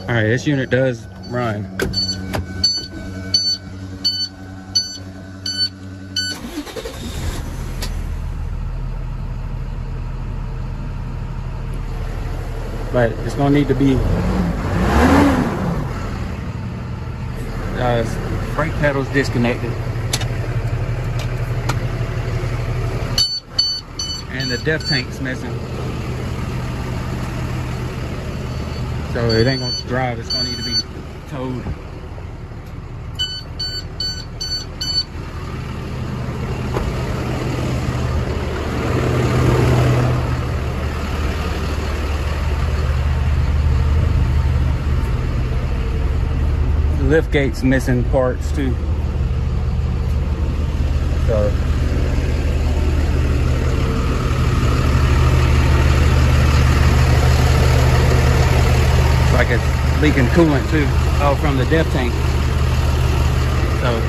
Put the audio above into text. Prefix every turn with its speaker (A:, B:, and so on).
A: All right, this unit does run. But it's gonna need to be brake pedals disconnected and the depth tank's missing, so it ain't gonna drive. It's gonna need to be towed. Lift gate's missing parts too, so it's like it's leaking coolant too, from the depth tank. So